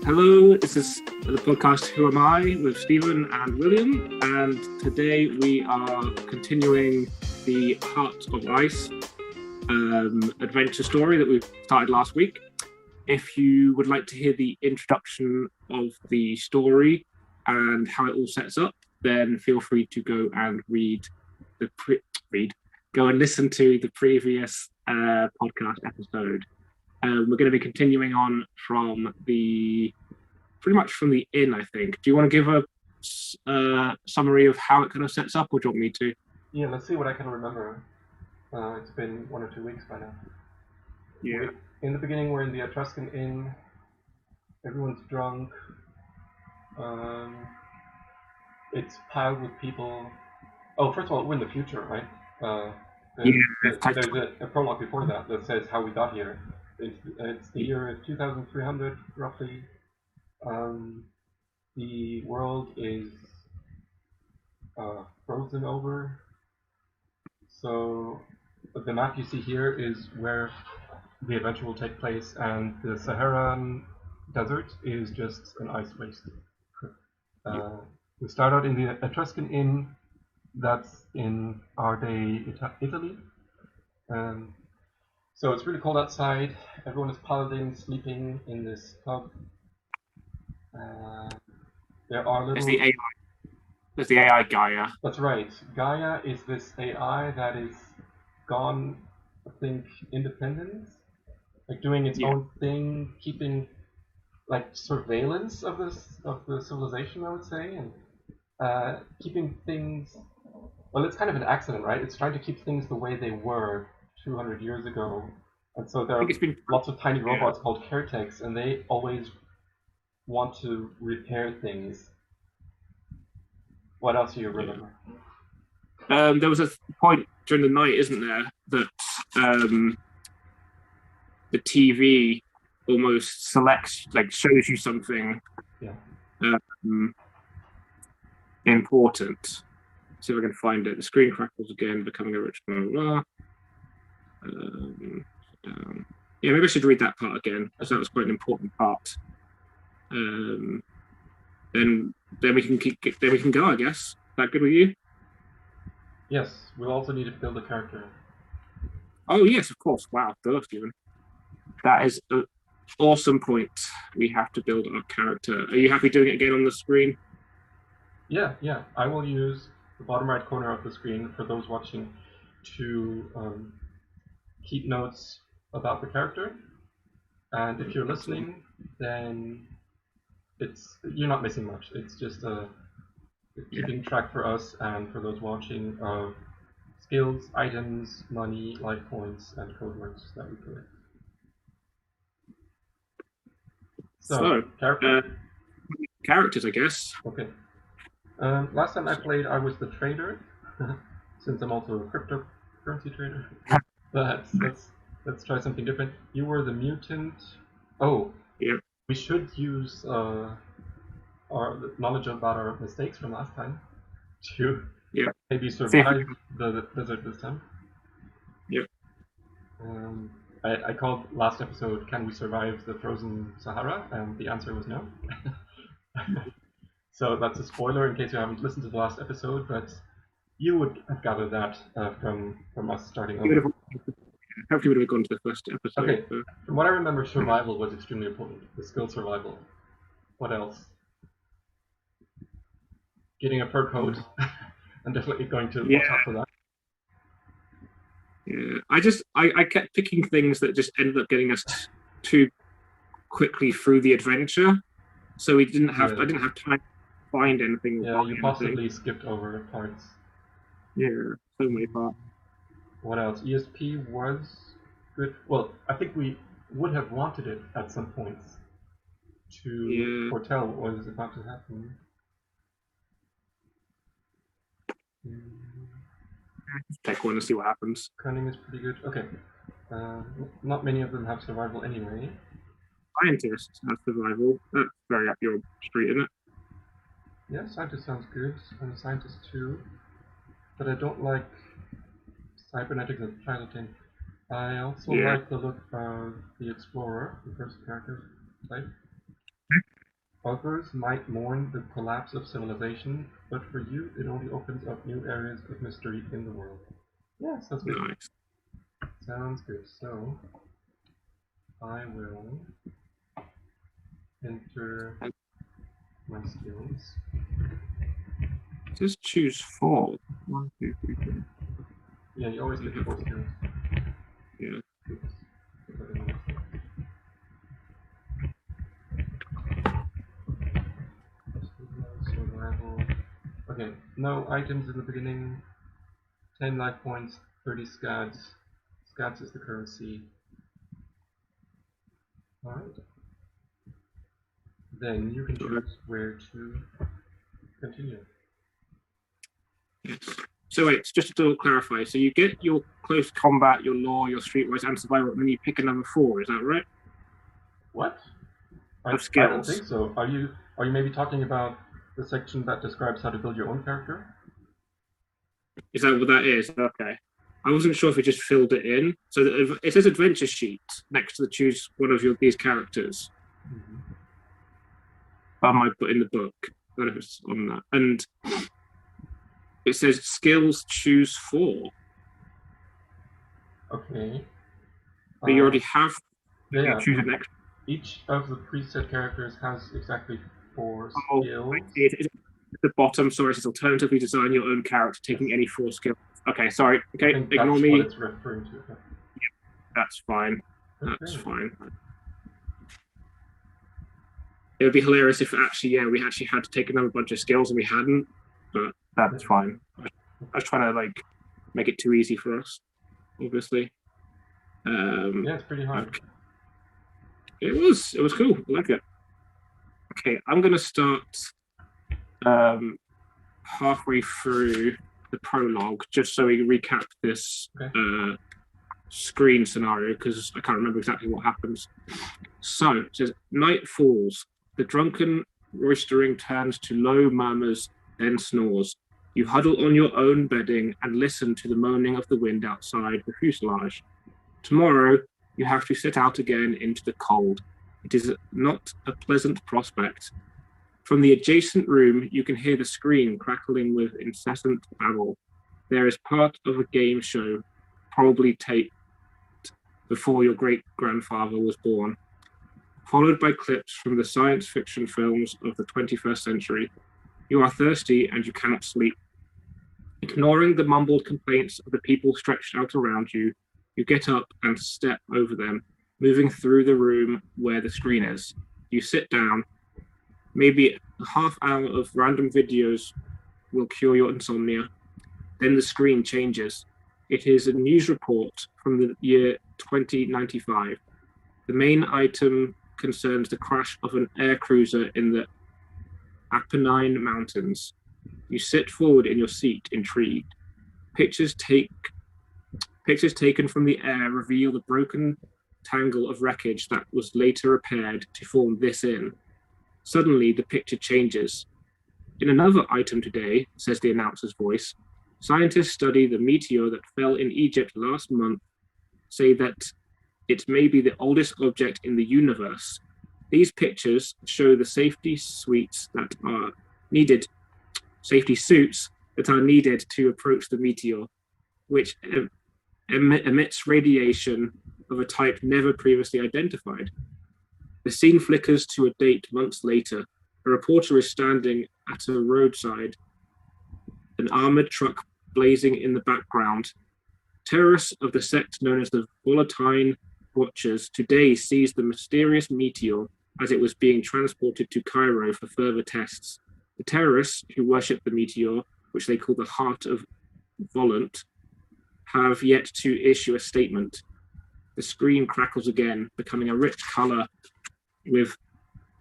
Hello, this is the podcast Who Am I with Stephen and William, and today we are continuing the Heart of Ice adventure story that we started last week. If you would like to hear the introduction of the story and how it all sets up, then feel free to go and go and listen to the previous podcast episode. We're going to be continuing on from pretty much from the inn, I think. Do you want to give a summary of how it kind of sets up, or do you want me to? Yeah, let's see what I can remember. It's been 1 or 2 weeks by now. Yeah. In the beginning, we're in the Etruscan inn. Everyone's drunk. It's piled with people. Oh, first of all, we're in the future, right? There's a prologue before that says how we got here. It's the year 2300, roughly. The world is frozen over. So the map you see here is where the adventure will take place, and the Saharan desert is just an ice waste. We start out in the Etruscan inn. That's in our day Italy. So it's really cold outside. Everyone is piloting, sleeping in this pub. There are little... There's the AI Gaia. That's right. Gaia is this AI that is gone, I think, independent, like doing its own thing, keeping like surveillance of the civilization, I would say, and keeping things. Well, it's kind of an accident, right? It's trying to keep things the way they were 200 years ago, and so there are lots of tiny robots called caretakes, and they always want to repair things. What else do you remember? There was a point during the night, isn't there, that the TV almost selects, like, shows you something important. See if I can find it. The screen crackles again, becoming a rich blah. Maybe I should read that part again, because that was quite an important part. Then we can go, I guess. Is that good with you? Yes, we'll also need to build a character. Oh yes, of course. Wow, Stephen. That is an awesome point. We have to build our character. Are you happy doing it again on the screen? Yeah. I will use the bottom right corner of the screen for those watching to keep notes about the character. And if you're listening, then you're not missing much. It's just keeping track for us and for those watching of skills, items, money, life points, and code words that we collect. So characters, I guess. Okay. Last time I played, I was the trader, since I'm also a cryptocurrency trader. But let's try something different. You were the mutant. Oh, yeah. We should use our knowledge about our mistakes from last time to maybe survive the desert this time. Yep. I called last episode, "Can we survive the frozen Sahara?" And the answer was no. So that's a spoiler in case you haven't listened to the last episode, but you would have gathered that from us starting over. Hopefully we would have gone to the first episode. Okay, from what I remember, survival was extremely important. The skill survival. What else? Getting a fur coat. I'm definitely going to watch out for that. Yeah, I kept picking things that just ended up getting us too quickly through the adventure, so I didn't have time to find anything. Yeah, you possibly skipped over parts. Yeah, so many parts. What else? ESP was good. Well, I think we would have wanted it at some points to foretell what was about to happen. Take one and see what happens. Cunning is pretty good. Okay. Not many of them have survival anyway. Scientists have survival. That's very up your street, isn't it? Yeah, scientist sounds good. I'm a scientist too. But I don't like cybernetics and piloting. I also like the look of the explorer, the first character type. Others might mourn the collapse of civilization, but for you, it only opens up new areas of mystery in the world. Yes, that's good. Nice. Sounds good. So, I will enter my skills. Just choose 4. 1, 2, 3, 4. Yeah, you always get 4 skills. Yeah. Oops. Survival. Okay, no items in the beginning. 10 life points, 30 scads. Scads is the currency. Alright. Then you can choose where to continue. Yes. So wait, just to clarify, so you get your close combat, your law, your streetwise, and survival, and then you pick a number 4. Is that right? What? Of I skills. don't think so. Are you maybe talking about the section that describes how to build your own character? Is that what that is? Okay. I wasn't sure if it just filled it in. So it says adventure sheet next to the choose one of these characters. Mm-hmm. I might put in the book. I don't know if it's on that. And it says skills choose 4. Okay. But you already have. Yeah. You choose it next. Each of the preset characters has exactly 4 skills. It's at the bottom, sorry, it says alternatively design your own character, taking any 4 skills. Okay, sorry. Okay, ignore me. That's what it's referring to. Yeah, that's fine. Okay. That's fine. It would be hilarious if we actually had to take another bunch of skills and we hadn't, but that's fine. I was trying to make it too easy for us, obviously. Yeah, it's pretty hard. Okay. It was cool. I like it. Okay, I'm gonna start halfway through the prologue just so we recap this screen scenario because I can't remember exactly what happens. So it says night falls. The drunken roistering turns to low murmurs, then snores. You huddle on your own bedding and listen to the moaning of the wind outside the fuselage. Tomorrow, you have to set out again into the cold. It is not a pleasant prospect. From the adjacent room, you can hear the screen crackling with incessant babble. There is part of a game show, probably taped before your great-grandfather was born, followed by clips from the science fiction films of the 21st century. You are thirsty and you cannot sleep. Ignoring the mumbled complaints of the people stretched out around you, you get up and step over them, moving through the room where the screen is. You sit down. Maybe a half hour of random videos will cure your insomnia. Then the screen changes. It is a news report from the year 2095. The main item concerns the crash of an air cruiser in the Apennine Mountains. You sit forward in your seat, intrigued. Pictures taken from the air reveal the broken tangle of wreckage that was later repaired to form this inn. Suddenly, the picture changes. In another item today, says the announcer's voice, scientists study the meteor that fell in Egypt last month, say that it may be the oldest object in the universe. These pictures show the safety suits that are needed to approach the meteor, which emits radiation of a type never previously identified. The scene flickers to a date months later. A reporter is standing at a roadside, an armored truck blazing in the background. Terrorists of the sect known as the Volatile Watchers today seized the mysterious meteor as it was being transported to Cairo for further tests. The terrorists who worship the meteor, which they call the Heart of Volant, have yet to issue a statement. The screen crackles again, becoming a rich color with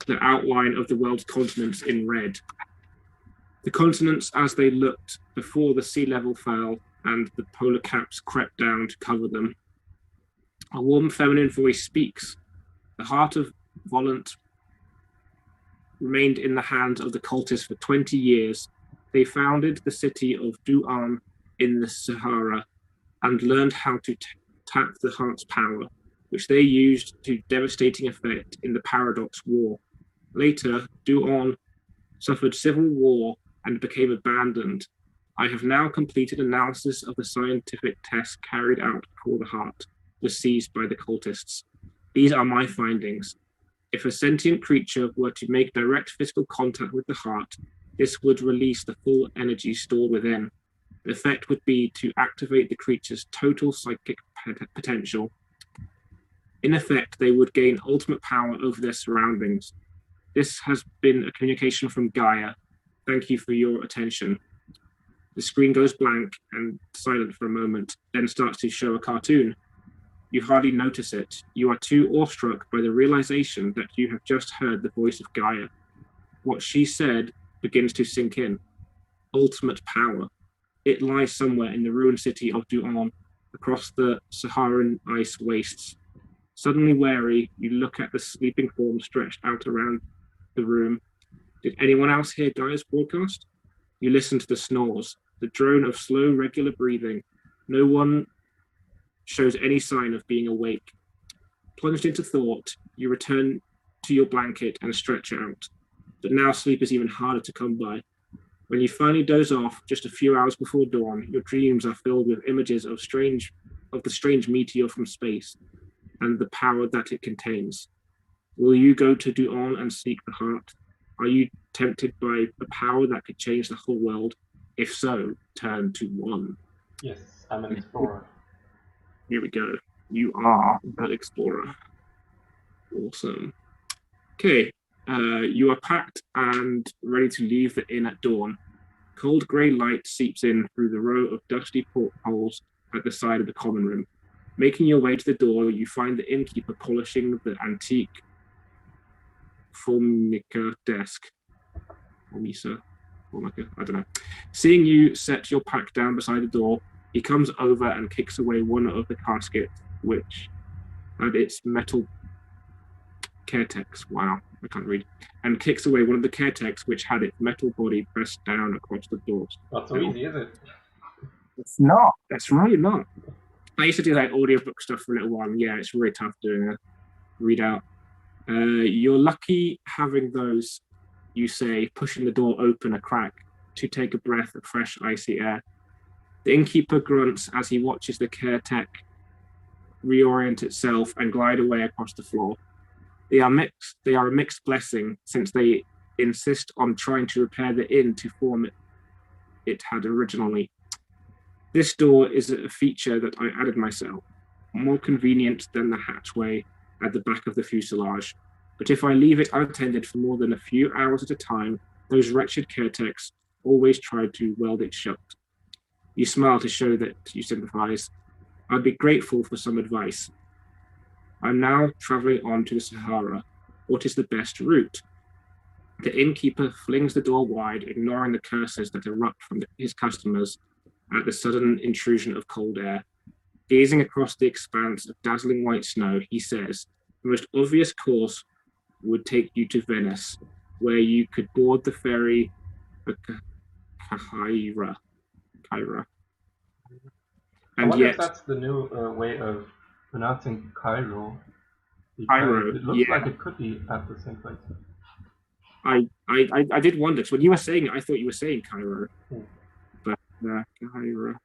the outline of the world's continents in red. The continents as they looked before the sea level fell and the polar caps crept down to cover them. A warm feminine voice speaks. The Heart of Volant remained in the hands of the cultists for 20 years. They founded the city of Du'an in the Sahara and learned how to tap the heart's power, which they used to devastating effect in the Paradox War. Later, Duon suffered civil war and became abandoned. I have now completed analysis of the scientific tests carried out before the heart was seized by the cultists. These are my findings. If a sentient creature were to make direct physical contact with the heart, this would release the full energy stored within. The effect would be to activate the creature's total psychic potential. In effect, they would gain ultimate power over their surroundings. This has been a communication from Gaia. Thank you for your attention. The screen goes blank and silent for a moment, then starts to show a cartoon. You hardly notice it. You are too awestruck by the realization that you have just heard the voice of Gaia. What she said begins to sink in. Ultimate power. It lies somewhere in the ruined city of Duon, across the Saharan ice wastes. Suddenly wary, you look at the sleeping form stretched out around the room. Did anyone else hear Gaia's broadcast? You listen to the snores, the drone of slow, regular breathing. No one shows any sign of being awake. Plunged into thought, you return to your blanket and stretch out. But now sleep is even harder to come by. When you finally doze off, just a few hours before dawn, your dreams are filled with images of the strange meteor from space and the power that it contains. Will you go to Duon and seek the heart? Are you tempted by a power that could change the whole world? If so, turn to 1. Yes, I'm an explorer. Here we go. You are the explorer. Awesome. Okay, you are packed and ready to leave the inn at dawn. Cold grey light seeps in through the row of dusty portholes at the side of the common room. Making your way to the door, you find the innkeeper polishing the antique Formica desk. Formica, I don't know. Seeing you set your pack down beside the door, he comes over and kicks away one of the caskets, which had its metal caretex. Wow, I can't read. And kicks away one of the caretex, which had its metal body pressed down across the doors. Not so easy, is it? It's not. That's really not. I used to do like audiobook stuff for a little while. And yeah, it's really tough doing a readout. You're lucky having those, you say, pushing the door open a crack to take a breath of fresh, icy air. The innkeeper grunts as he watches the caretech reorient itself and glide away across the floor. They are a mixed blessing, since they insist on trying to repair the inn to form it had originally. This door is a feature that I added myself, more convenient than the hatchway at the back of the fuselage. But if I leave it unattended for more than a few hours at a time, those wretched caretechs always try to weld it shut. You smile to show that you sympathize. I'd be grateful for some advice. I'm now traveling on to the Sahara. What is the best route? The innkeeper flings the door wide, ignoring the curses that erupt from his customers at the sudden intrusion of cold air. Gazing across the expanse of dazzling white snow, he says, the most obvious course would take you to Venice, where you could board the ferry for Caira. I wonder if that's the new way of pronouncing Cairo. Cairo, it looks like it could be at the same place. I did wonder, because when you were saying it, I thought you were saying Cairo. But Cairo.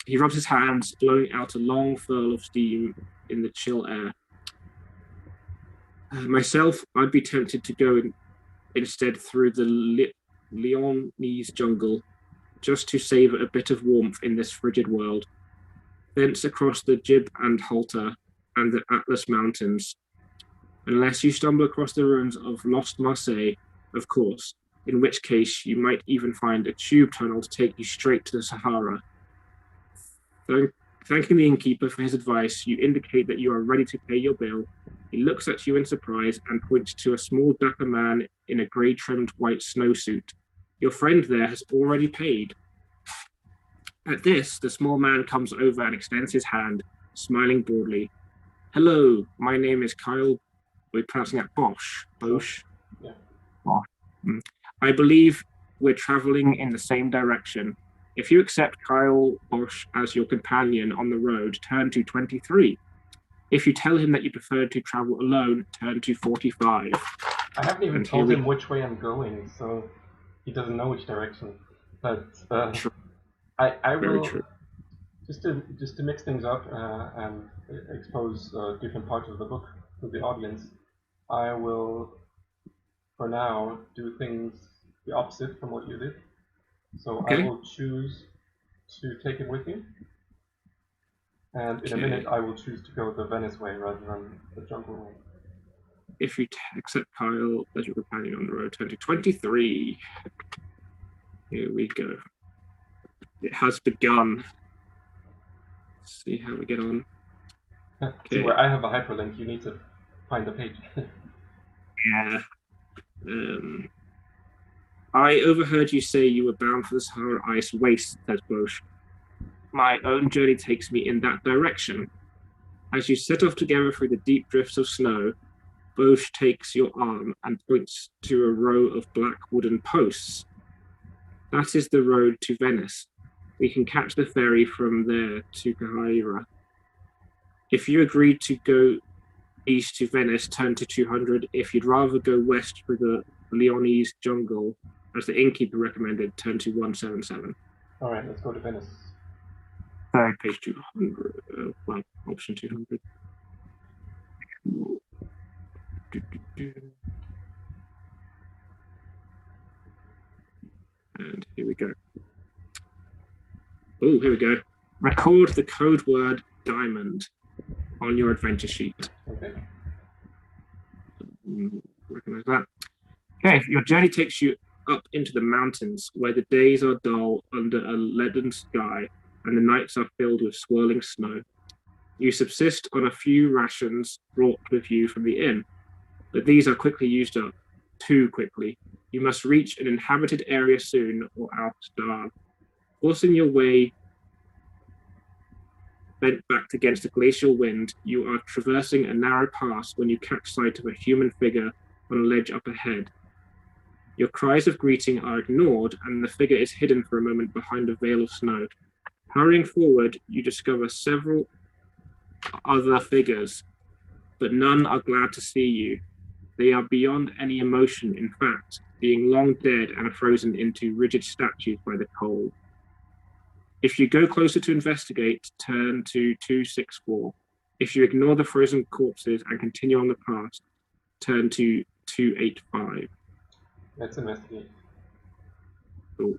He rubs his hands, blowing out a long furl of steam in the chill air. Myself, I'd be tempted to go instead through the Lyonnese jungle, just to savor a bit of warmth in this frigid world. Thence across the Jib and Halter and the Atlas Mountains. Unless you stumble across the ruins of Lost Marseille, of course, in which case you might even find a tube tunnel to take you straight to the Sahara. Thanking the innkeeper for his advice, you indicate that you are ready to pay your bill. He looks at you in surprise and points to a small dapper man in a grey-trimmed white snowsuit. Your friend there has already paid. At this, the small man comes over and extends his hand, smiling broadly. Hello, my name is Kyle. We're pronouncing that Bosch. Bosch? Yeah. Bosch. I believe we're traveling in the same direction. If you accept Kyle Bosch as your companion on the road, turn to 23. If you tell him that you prefer to travel alone, turn to 45. I haven't even And told him which way I'm going, so he doesn't know which direction. But I Very will true. just to mix things up and expose different parts of the book to the audience. I will, for now, do things the opposite from what you did. So I Okay. will choose to take him with me, and in a Okay. minute I will choose to go the Venice way rather than the jungle way. If you accept Kyle as your companion on the road, turn to 23. Here we go. It has begun. Let's see how we get on. See, where I have a hyperlink, you need to find the page. Yeah. I overheard you say you were bound for the Sahara ice waste, says Bosch. My own journey takes me in that direction. As you set off together through the deep drifts of snow, Bosch takes your arm and points to a row of black wooden posts. That is the road to Venice. We can catch the ferry from there to Sahara. If you agreed to go east to Venice, turn to 200. If you'd rather go west through the Leonese jungle, as the innkeeper recommended, turn to 177. All right, let's go to Venice. Sorry, page 200. Well, option 200. And here we go. Oh, here we go. Record the code word diamond on your adventure sheet. Okay. Recognize that. Okay, your journey takes you up into the mountains where the days are dull under a leaden sky and the nights are filled with swirling snow. You subsist on a few rations brought with you from the inn, but these are quickly used up, too quickly. You must reach an inhabited area soon or outstarve. Forcing your way bent back against a glacial wind, you are traversing a narrow pass when you catch sight of a human figure on a ledge up ahead. Your cries of greeting are ignored, and the figure is hidden for a moment behind a veil of snow. Hurrying forward, you discover several other figures, but none are glad to see you. They are beyond any emotion, in fact, being long dead and frozen into rigid statues by the cold. If you go closer to investigate, turn to 264. If you ignore the frozen corpses and continue on the path, turn to 285. Let's investigate. Oh,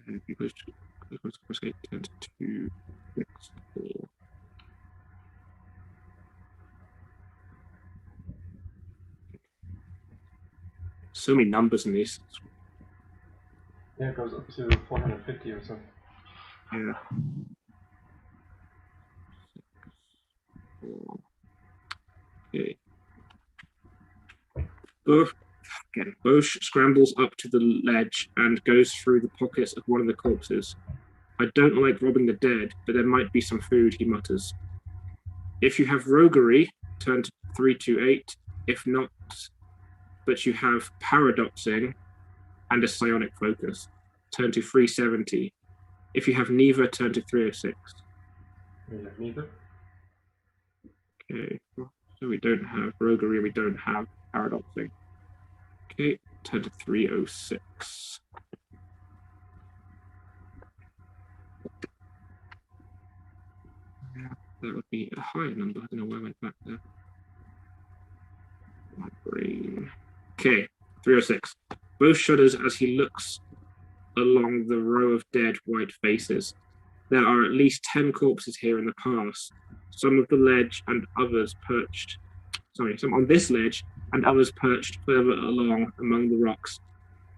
if you close to investigate, turn to 264. So many numbers in these. Yeah, it goes up to 450 or so. Yeah. Okay. Bosch scrambles up to the ledge and goes through the pockets of one of the corpses. I don't like robbing the dead, but there might be some food, he mutters. If you have roguery, turn to 328. If not, but you have paradoxing and a psionic focus, turn to 370. If you have neither, turn to 306. We have neither. Okay, so we don't have roguery, we don't have paradoxing. Okay, turn to 306. That would be a higher number. I don't know why I went back there. My brain. Okay, 306. Both shudders as he looks along the row of dead white faces. There are at least 10 corpses here in the pass. Some of the ledge and others perched. Some on this ledge and others perched further along among the rocks.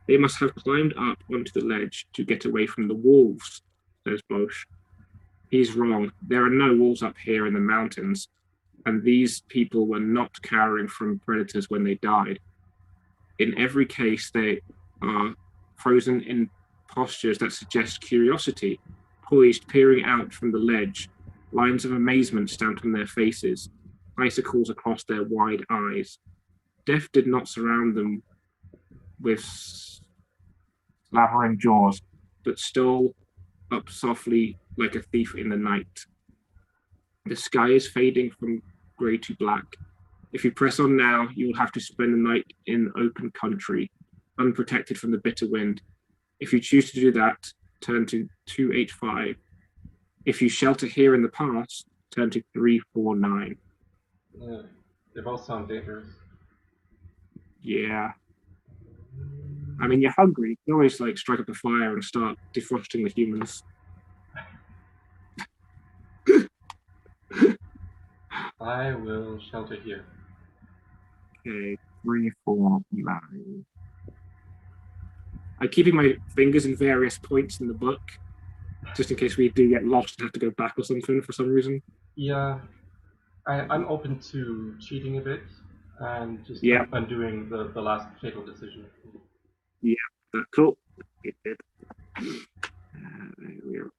They must have climbed up onto the ledge to get away from the wolves, says Bosch. He's wrong. There are no wolves up here in the mountains, and these people were not cowering from predators when they died. In every case, they are frozen in postures that suggest curiosity, poised, peering out from the ledge, lines of amazement stamped on their faces, icicles across their wide eyes. Death did not surround them with slavering jaws, but stole up softly like a thief in the night. The sky is fading from grey to black. If you press on now, you will have to spend the night in open country, unprotected from the bitter wind. If you choose to do that, turn to 285. If you shelter here in the pass, turn to 349. Yeah, they both sound dangerous. Yeah. I mean, you're hungry. You can always like strike up a fire and start defrosting the humans. I will shelter here. Okay, 349. I'm keeping my fingers in various points in the book, just in case we do get lost and have to go back or something for some reason. Yeah, I'm open to cheating a bit and just undoing the last fatal decision. Yeah, cool. It did. We're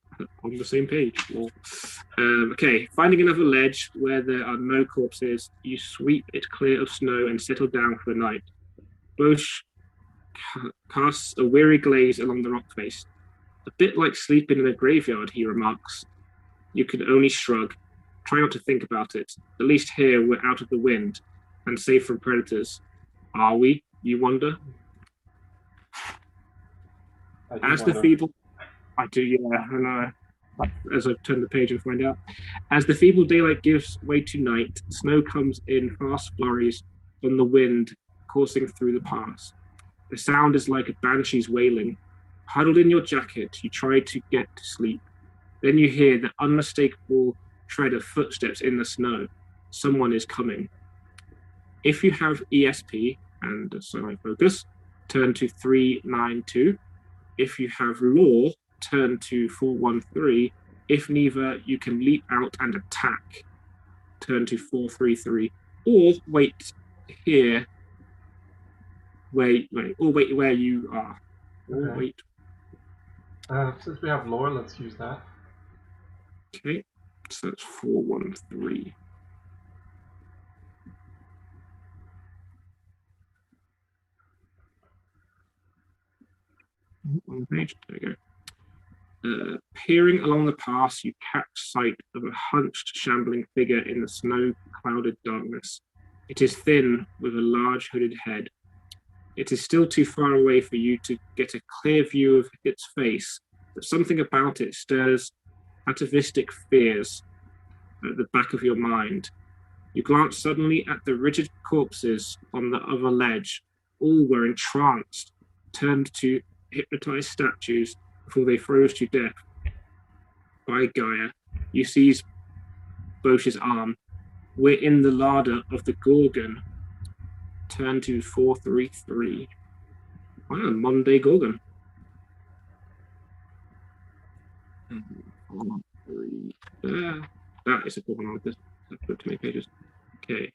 on the same page. Okay, finding another ledge where there are no corpses, you sweep it clear of snow and settle down for the night. Bosch casts a weary glaze along the rock face. A bit like sleeping in a graveyard, he remarks. You can only shrug. Try not to think about it. At least here we're out of the wind and safe from predators. Are we, you wonder? As the feeble... I do, yeah, I know. As I turn the page and find out. As the feeble daylight gives way to night, snow comes in fast flurries from the wind coursing through the pass. The sound is like a banshee's wailing. Huddled in your jacket, you try to get to sleep. Then you hear the unmistakable tread of footsteps in the snow. Someone is coming. If you have ESP and Sonic Focus, turn to 392. If you have Law, turn to 413. If neither, you can leap out and attack. Turn to 433. Or wait here where you are. Or wait. Since we have lore, let's use that. Okay, so that's 413. On the page, there we go. Peering along the pass, you catch sight of a hunched, shambling figure in the snow-clouded darkness. It is thin, with a large hooded head. It is still too far away for you to get a clear view of its face, but something about it stirs atavistic fears at the back of your mind. You glance suddenly at the rigid corpses on the other ledge. All were entranced, turned to hypnotized statues before they froze to death. By Gaia, you seize Bosch's arm. We're in the larder of the Gorgon. Turn to 433. Wow, Monday Gorgon. 413. That is a Gorgon on this. I've put too many pages. Okay.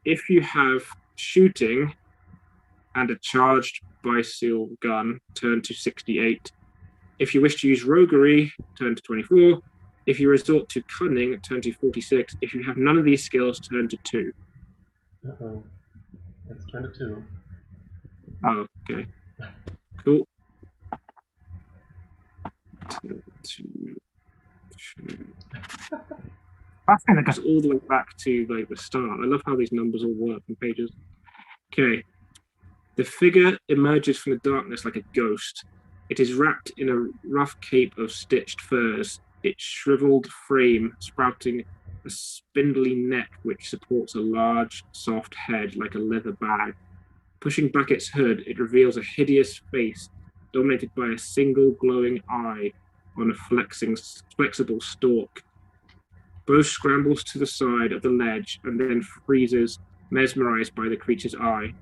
If you have shooting and a charged bicycle gun, turn to 68. If you wish to use roguery, turn to 24. If you resort to cunning, turn to 46. If you have none of these skills, turn to 2. Uh-oh. Let's turn to 2. Oh, okay. Cool. 2. I think that goes all the way back to like the start. I love how these numbers all work in pages. Okay. The figure emerges from the darkness like a ghost. It is wrapped in a rough cape of stitched furs, its shriveled frame sprouting a spindly neck which supports a large, soft head like a leather bag. Pushing back its hood, it reveals a hideous face dominated by a single glowing eye on a flexible stalk. Bosch scrambles to the side of the ledge and then freezes, mesmerized by the creature's eye.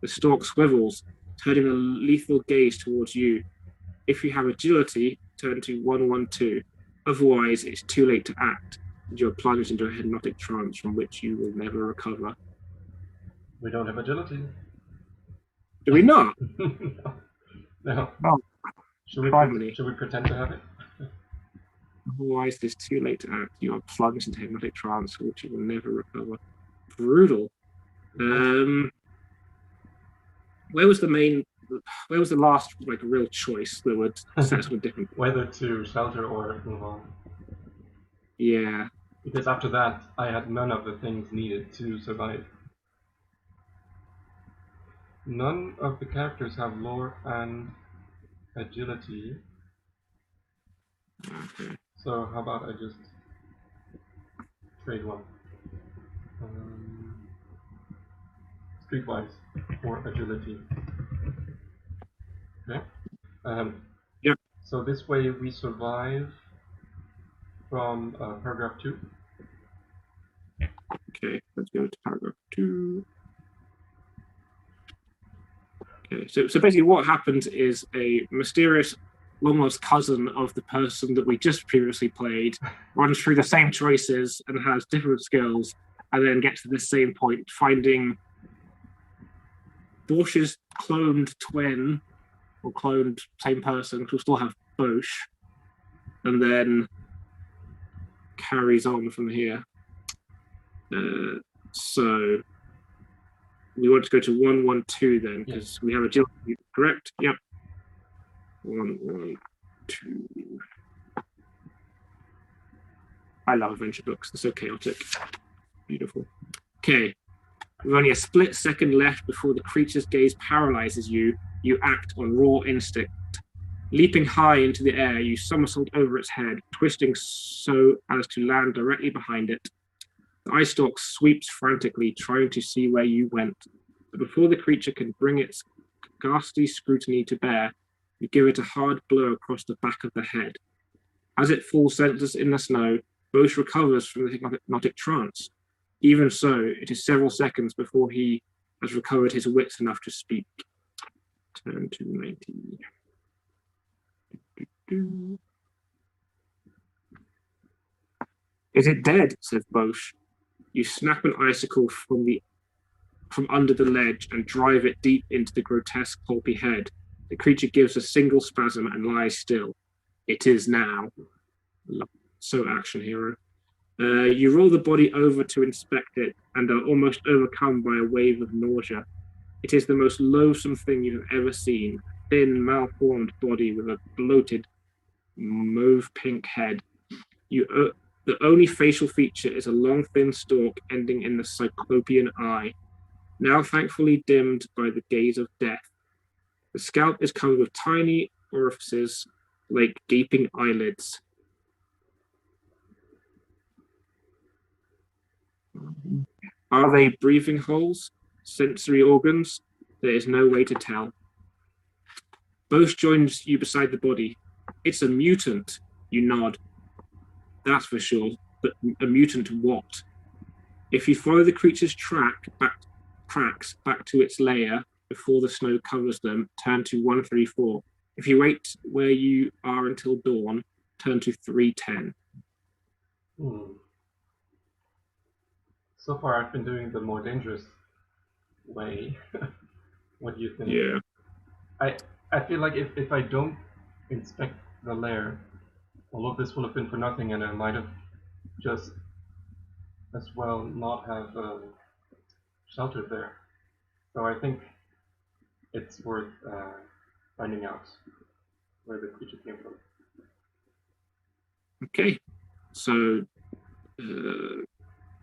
The stalk swivels, turning a lethal gaze towards you. If you have agility, turn to 112. Otherwise, it's too late to act, and you're plunged into a hypnotic trance from which you will never recover. We don't have agility. Do we not? No. Oh, should we pretend to have it? Otherwise, it's too late to act. You are plunged into hypnotic trance from which you will never recover. Brutal. Where was the last like real choice that would set something different? Whether to shelter or move on. Yeah. Because after that, I had none of the things needed to survive. None of the characters have lore and agility. Okay. So how about I just trade one? Streetwise for agility. Okay. Yep. So this way we survive from paragraph 2. Okay, let's go to paragraph 2. Okay, so basically what happens is a mysterious, long-lost cousin of the person that we just previously played runs through the same choices and has different skills, and then gets to the same point, finding Borsch's cloned twin, or cloned same person, who still have Bosch, and then carries on from here. So we want to go to 1, 1, 2 then, because we have agility, correct? Yep. 1, 1, 2. I love adventure books. They're so chaotic. Beautiful. Okay. With only a split second left before the creature's gaze paralyzes you, you act on raw instinct. Leaping high into the air, you somersault over its head, twisting so as to land directly behind it. The eye stalk sweeps frantically, trying to see where you went. But before the creature can bring its ghastly scrutiny to bear, you give it a hard blow across the back of the head. As it falls senseless in the snow, Bosch recovers from the hypnotic trance. Even so, it is several seconds before he has recovered his wits enough to speak. Turn to 90. Is it dead? Says Bosch. You snap an icicle from under the ledge and drive it deep into the grotesque pulpy head. The creature gives a single spasm and lies still. It is now. So action hero. You roll the body over to inspect it and are almost overcome by a wave of nausea. It is the most loathsome thing you have ever seen. Thin, malformed body with a bloated, mauve-pink head. The only facial feature is a long, thin stalk ending in the cyclopean eye, now thankfully dimmed by the gaze of death. The scalp is covered with tiny orifices like gaping eyelids. Are they breathing holes? Sensory organs? There is no way to tell. Bosch joins you beside the body. It's a mutant. You nod. That's for sure. But a mutant what? If you follow the creature's tracks back to its lair before the snow covers them, turn to 134. If you wait where you are until dawn, turn to 310. So far, I've been doing the more dangerous way. What do you think? Yeah. I feel like if I don't inspect the lair, all of this will have been for nothing, and I might have just as well not have sheltered there. So I think it's worth finding out where the creature came from. Okay. So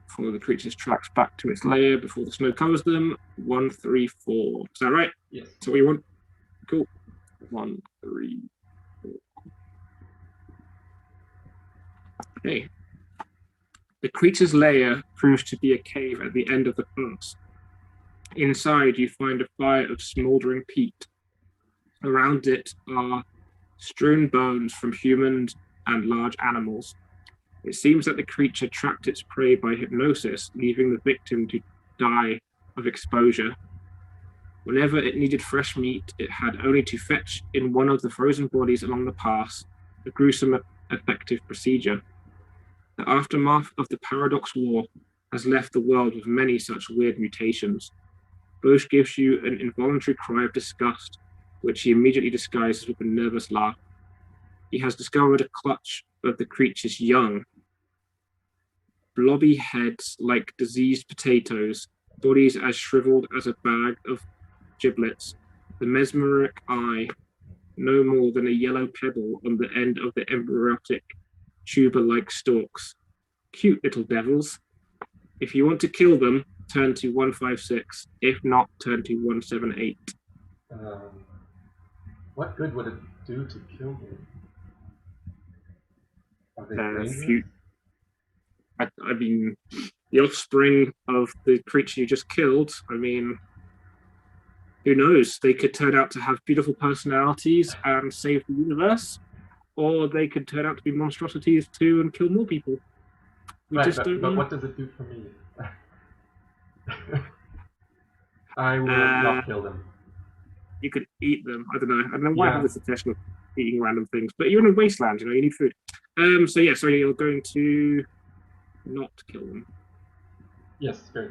follow the creature's tracks back to its lair before the snow covers them. 134. Is that right? Yes. Is that what you want? Cool. 134. Okay. The creature's lair proves to be a cave at the end of the pass. Inside, you find a fire of smoldering peat. Around it are strewn bones from humans and large animals. It seems that the creature tracked its prey by hypnosis, leaving the victim to die of exposure. Whenever it needed fresh meat, it had only to fetch in one of the frozen bodies along the pass, a gruesome, effective procedure. The aftermath of the Paradox War has left the world with many such weird mutations. Bosch gives you an involuntary cry of disgust, which he immediately disguises with a nervous laugh. He has discovered a clutch of the creature's young. Blobby heads like diseased potatoes, bodies as shriveled as a bag of giblets, the mesmeric eye, no more than a yellow pebble on the end of the embryotic tuber-like stalks. Cute little devils. If you want to kill them, turn to 156. If not, turn to 178. What good would it do to kill them? Are they dangerous? I mean, the offspring of the creature you just killed, I mean, who knows? They could turn out to have beautiful personalities and save the universe, or they could turn out to be monstrosities too and kill more people. But what does it do for me? I will not kill them. You could eat them. I don't know why I have this obsession of eating random things, but you're in a wasteland, you need food. So you're going to not kill them. Yes, very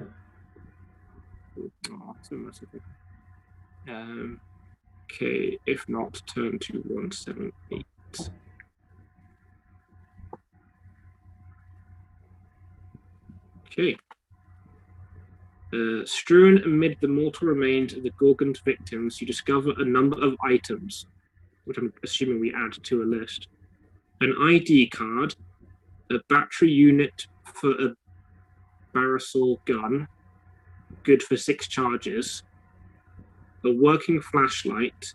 good. Oh, so merciful. Okay, if not, turn to 178. Okay. Strewn amid the mortal remains of the Gorgon's victims, you discover a number of items, which I'm assuming we add to a list. An ID card, a battery unit for a Barasol gun, good for 6 charges, a working flashlight,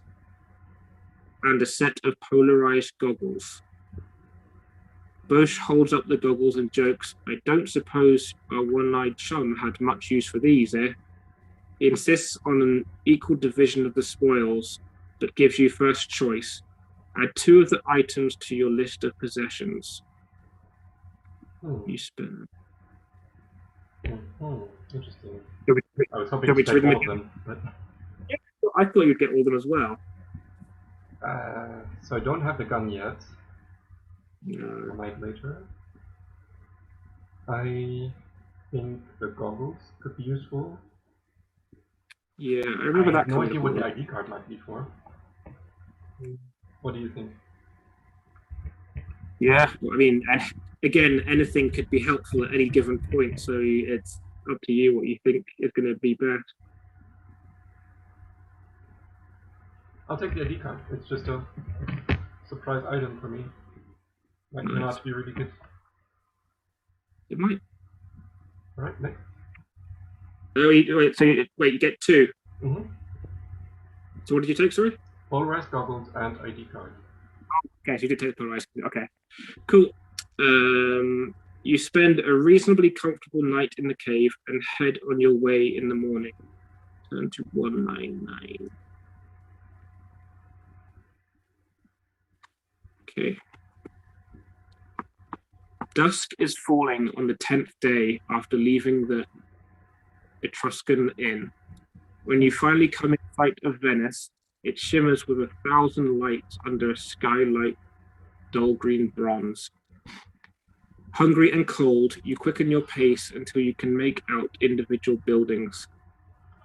and a set of polarized goggles. Bosch holds up the goggles and jokes, I don't suppose our one-eyed chum had much use for these, eh? He insists on an equal division of the spoils, but gives you first choice. Add 2 of the items to your list of possessions. You spend. Interesting. I was hoping to take all of them, but... Yeah, I thought you'd get all of them as well. So I don't have the gun yet. No. I might later. I think the goggles could be useful. Yeah, I remember that. I have no idea what the ID card might be for. What do you think? Yeah, I mean, again, anything could be helpful at any given point, so it's up to you what you think is going to be best. I'll take the ID card. It's just a surprise item for me. Might turn out to be really good. It might. Alright, next. You get 2. Mm-hmm. So what did you take, sorry? Polarized goggles and ID card. Okay, so you did take polarized. Okay, cool. You spend a reasonably comfortable night in the cave and head on your way in the morning. Turn to 199. Okay. Dusk is falling on the 10th day after leaving the Etruscan Inn. When you finally come in sight of Venice, it shimmers with 1,000 lights under a skylight dull green bronze. Hungry and cold, you quicken your pace until you can make out individual buildings.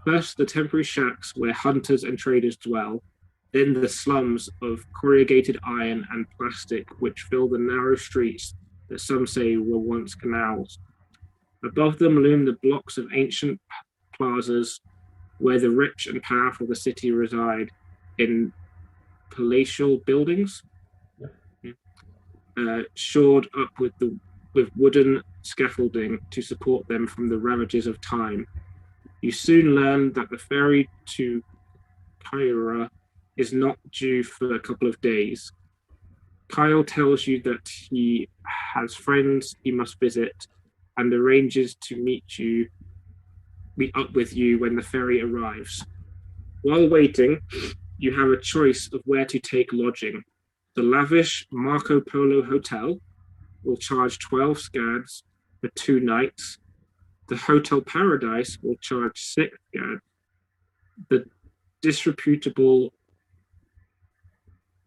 First, the temporary shacks where hunters and traders dwell, then the slums of corrugated iron and plastic which fill the narrow streets that some say were once canals. Above them loom the blocks of ancient plazas where the rich and powerful of the city reside in palatial buildings, shored up with wooden scaffolding to support them from the ravages of time. You soon learn that the ferry to Cairo is not due for a couple of days. Kyle tells you that he has friends he must visit and arranges to meet up with you when the ferry arrives. While waiting, you have a choice of where to take lodging. The lavish Marco Polo Hotel will charge 12 scads for 2 nights. The Hotel Paradise will charge 6 scads. The disreputable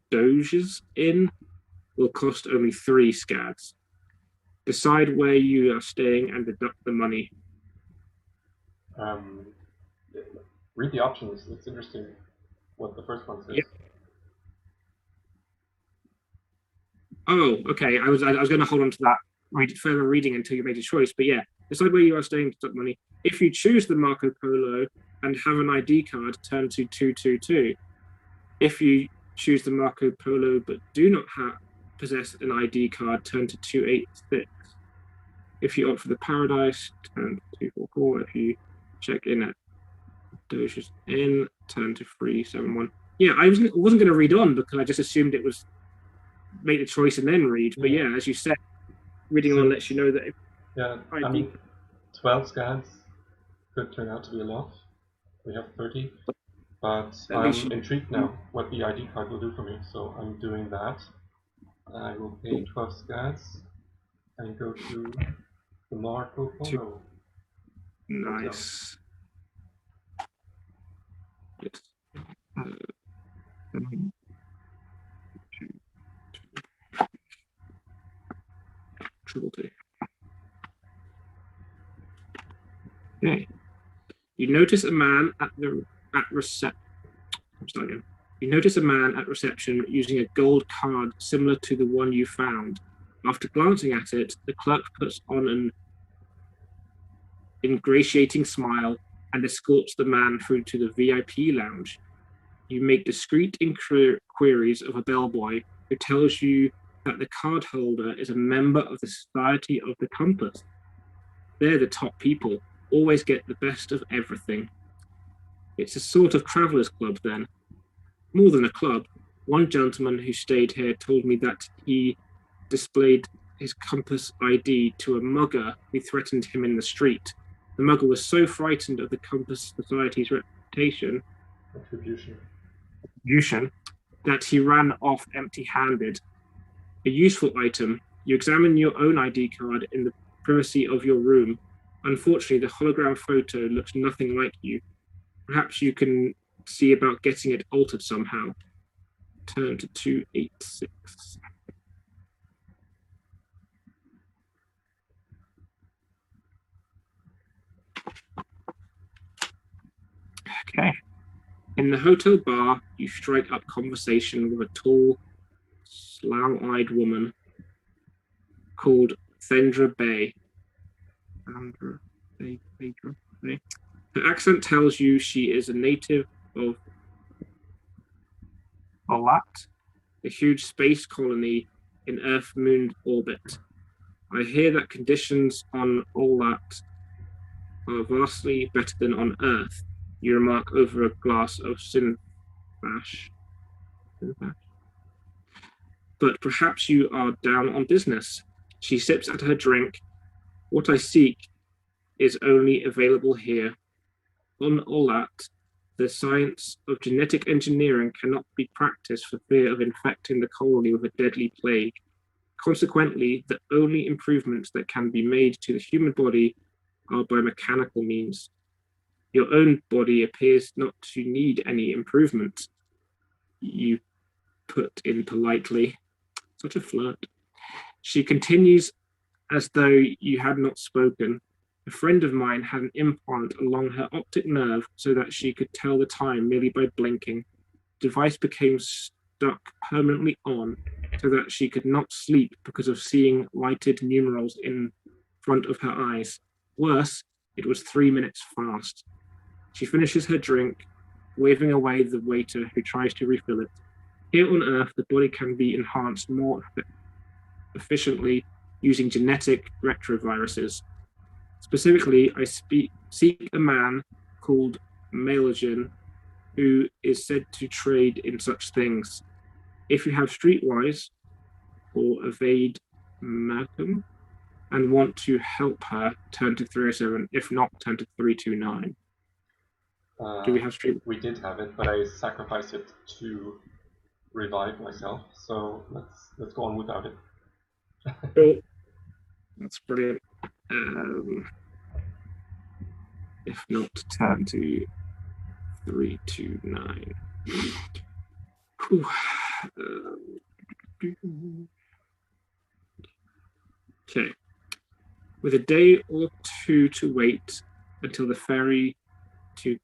Doge's Inn will cost only 3 scads. Decide where you are staying and deduct the money. Read the options. It's interesting what the first one says. Yep. Oh, okay. I was going to hold on to that further reading until you made a choice. But yeah, decide where you are staying to deduct money. If you choose the Marco Polo and have an ID card, turn to 222. If you choose the Marco Polo but do not possess an ID card, turn to 286. If you opt for the Paradise, turn to 244. If you check in at Doge's Inn, turn to 371. Yeah, I wasn't going to read on because I just assumed it was make the choice and then read. But yeah, as you said, reading on lets you know that. I mean, 12 scans could turn out to be a lot. We have 30. But I'm intrigued now what the ID card will do for me, so I'm doing that. I will pay 12 scans and go to the Marco Polo. Nice. Yes. Triple T. Okay. You notice a man at reception. You notice a man at reception using a gold card similar to the one you found. After glancing at it, the clerk puts on an ingratiating smile and escorts the man through to the VIP lounge. You make discreet inquiries of a bellboy who tells you that the card holder is a member of the Society of the Compass. They're the top people, always get the best of everything. It's a sort of traveller's club then. More than a club. One gentleman who stayed here told me that he displayed his Compass ID to a mugger who threatened him in the street. The mugger was so frightened of the Compass Society's reputation Attribution that he ran off empty-handed. A useful item. You examine your own ID card in the privacy of your room. Unfortunately, the hologram photo looks nothing like you. Perhaps you can see about getting it altered somehow. Turn to 286. Okay. In the hotel bar, you strike up conversation with a tall, slow-eyed woman called Thendra Bay. Her accent tells you she is a native of Olat, a huge space colony in Earth-Moon orbit. I hear that conditions on Olat are vastly better than on Earth, you remark over a glass of Sinfash. But perhaps you are down on business. She sips at her drink. What I seek is only available here. On Olat, the science of genetic engineering cannot be practiced for fear of infecting the colony with a deadly plague. Consequently, the only improvements that can be made to the human body are by mechanical means. Your own body appears not to need any improvement, you put in politely. Such a flirt. She continues as though you had not spoken. A friend of mine had an implant along her optic nerve so that she could tell the time merely by blinking. The device became stuck permanently on so that she could not sleep because of seeing lighted numerals in front of her eyes. Worse, it was 3 minutes fast. She finishes her drink, waving away the waiter who tries to refill it. Here on Earth, the body can be enhanced more efficiently using genetic retroviruses. Specifically, I seek a man called Malogen who is said to trade in such things. If you have Streetwise or evade Malcolm and want to help her, turn to 307. If not, turn to 329. Do we have Street? We did have it, but I sacrificed it to revive myself. So let's go on without it. Cool. That's brilliant. If not, turn to 329. Okay. With a day or two to wait until the ferry to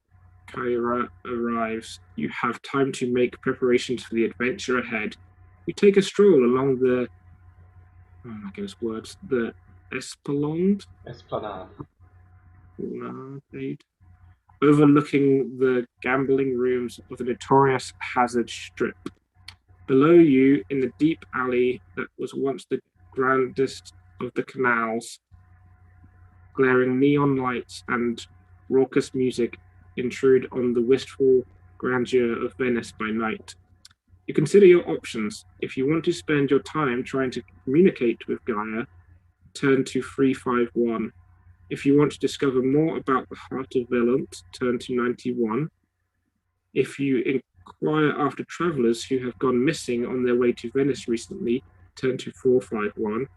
Cairo arrives, you have time to make preparations for the adventure ahead. You take a stroll along the the Esplanade, overlooking the gambling rooms of the notorious Hazard Strip. Below you, in the deep alley that was once the grandest of the canals, glaring neon lights and raucous music intrude on the wistful grandeur of Venice by night. You consider your options. If you want to spend your time trying to communicate with Gaia, turn to 351. If you want to discover more about the heart of Velant, turn to 91. If you inquire after travelers who have gone missing on their way to Venice recently, turn to 451.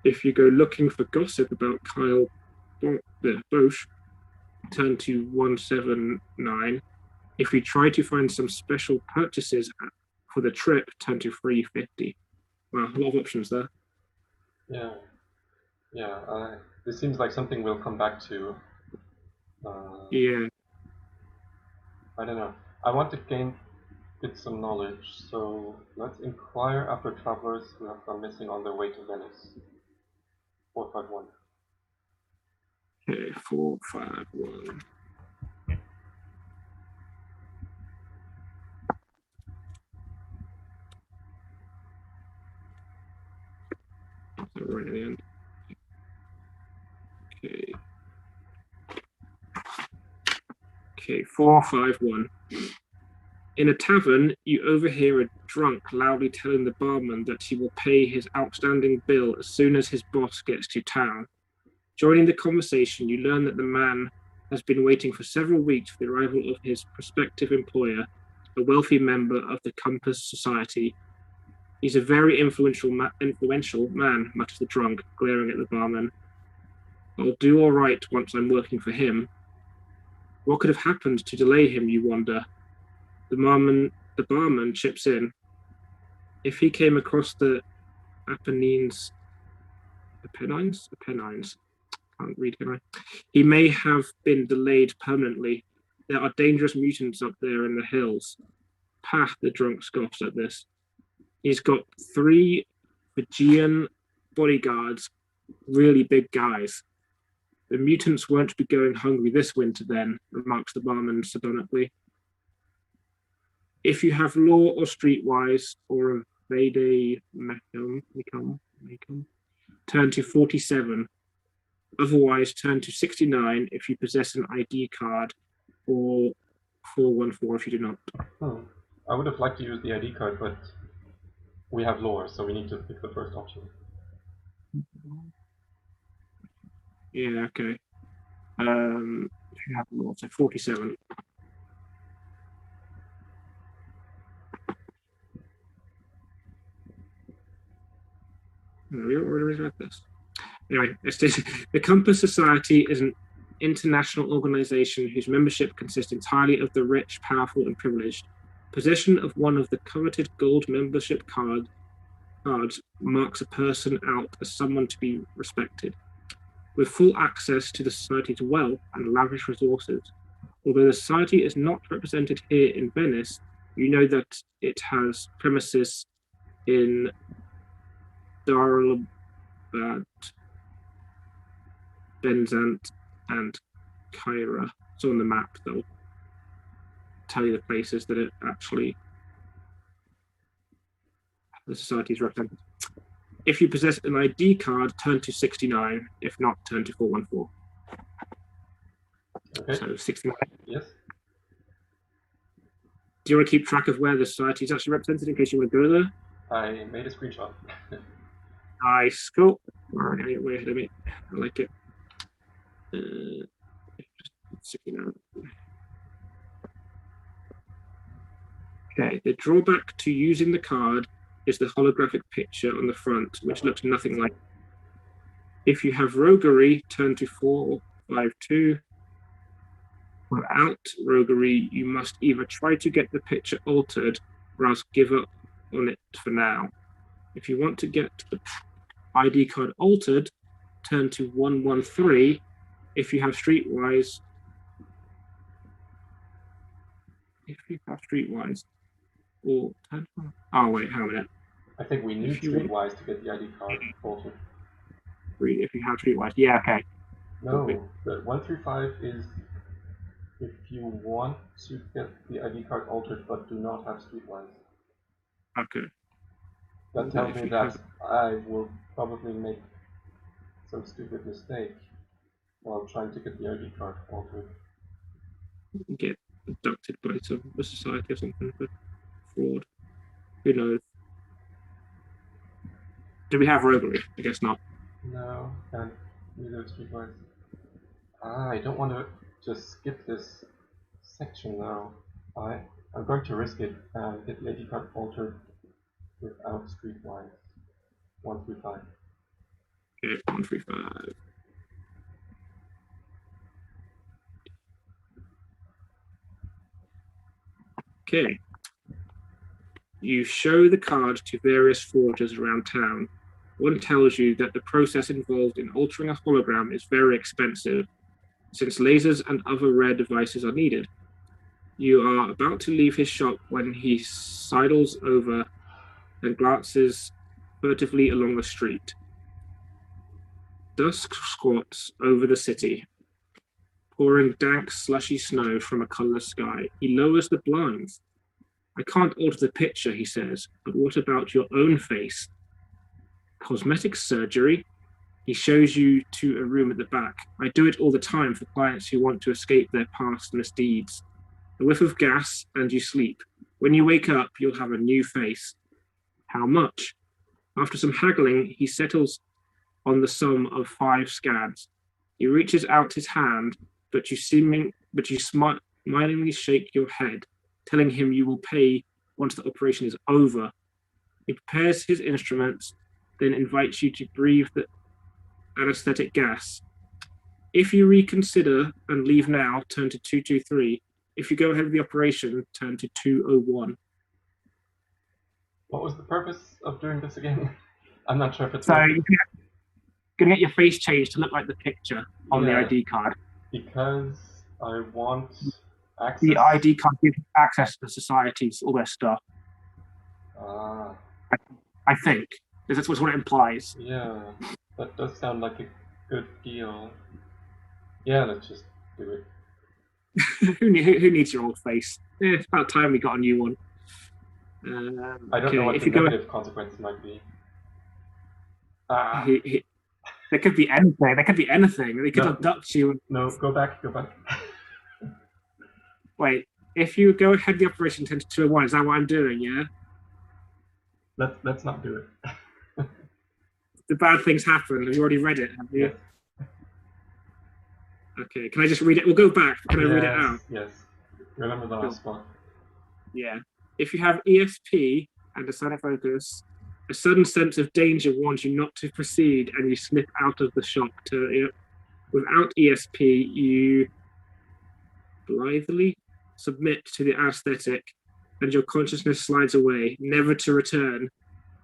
If you go looking for gossip about Kyle Bosch, turn to 179. If you try to find some special purchases for the trip, turn to 350. Wow, a lot of options there. Yeah. This seems like something we'll come back to. Yeah. I don't know. I want to get some knowledge, so let's inquire after travelers who have gone missing on their way to Venice. 451. Okay, 451. Right at the end. Okay, 451. In a tavern, you overhear a drunk loudly telling the barman that he will pay his outstanding bill as soon as his boss gets to town. Joining the conversation, you learn that the man has been waiting for several weeks for the arrival of his prospective employer, a wealthy member of the Compass Society. He's a very influential man, mutters the drunk, glaring at the barman. I'll do all right once I'm working for him. What could have happened to delay him, you wonder? The barman chips in. If he came across the Apennines, can't read, can I? He may have been delayed permanently. There are dangerous mutants up there in the hills. Pah, the drunk scoffs at this. He's got 3 Fijian bodyguards, really big guys. The mutants won't be going hungry this winter then, remarks the barman sardonically. If you have law or streetwise or a Vede Mecum, turn to 47. Otherwise, turn to 69 if you possess an ID card, or 414 if you do not. I would have liked to use the ID card, but we have lore, so we need to pick the first option. Yeah, okay. If you have lore, so 47. We already read this. Anyway, the Compass Society is an international organization whose membership consists entirely of the rich, powerful, and privileged. Possession of one of the coveted gold membership cards marks a person out as someone to be respected. With full access to the Society's wealth and lavish resources, although the Society is not represented here in Venice, you know that it has premises in Darlabad, Benzant, and Kyra. So on the map, they'll tell you the places that it actually the society is represented. If you possess an ID card, turn to 69. If not, turn to 414. Okay. So 69. Yes. Do you want to keep track of where the society is actually represented in case you want to go there? I made a screenshot. Nice, cool. Alright, way ahead of me. I like it. 69. Okay, the drawback to using the card is the holographic picture on the front, which looks nothing like. If you have roguery, turn to 452. Without roguery, you must either try to get the picture altered or else give up on it for now. If you want to get the ID card altered, turn to 113. If you have streetwise, or oh wait, hang on a minute. I think we need streetwise to get the ID card altered. If you have streetwise, yeah, okay. No, the 135 is if you want to get the ID card altered but do not have streetwise. Okay. That tells me that I will probably make some stupid mistake. while trying to get the ID card altered. Get abducted by a society or something for fraud. Who knows? Do we have robbery? I guess not. No, and neither streetwise. I don't want to just skip this section though. I'm going to risk it and get the ID card altered without streetwise. 135. Okay, 135. Okay. You show the card to various forgers around town. One tells you that the process involved in altering a hologram is very expensive, since lasers and other rare devices are needed. You are about to leave his shop when he sidles over and glances furtively along the street. Dusk squats over the city, pouring dank, slushy snow from a colorless sky. He lowers the blinds. I can't alter the picture, he says, but what about your own face? Cosmetic surgery? He shows you to a room at the back. I do it all the time for clients who want to escape their past misdeeds. A whiff of gas and you sleep. When you wake up, you'll have a new face. How much? After some haggling, he settles on the sum of 5 scads. He reaches out his hand, but you smilingly shake your head, telling him you will pay once the operation is over. He prepares his instruments, then invites you to breathe the anesthetic gas. If you reconsider and leave now, turn to 223. If you go ahead with the operation, turn to 201. What was the purpose of doing this again? I'm not sure if it's... So you're going to get your face changed to look like the picture on the ID card. Because I want access... The ID card gives access to the societies, all their stuff. I think. That's what it implies. Yeah, that does sound like a good deal. Yeah, let's just do it. Who needs your old face? It's about time we got a new one. I don't know what the negative consequences might be. There could be anything. There could be anything. They could abduct you. No, go back. Wait, if you go ahead the operation 10 to 201, is that what I'm doing, yeah? Let's not do it. The bad things happen. Have you already read it? Have you? Yes. Okay, can I just read it? We'll go back. Can I read it out? Yes. Remember the last spot. Yeah. If you have ESP and a sonic focus, a sudden sense of danger warns you not to proceed and you slip out of the shop. Without ESP, you blithely submit to the anesthetic and your consciousness slides away, never to return.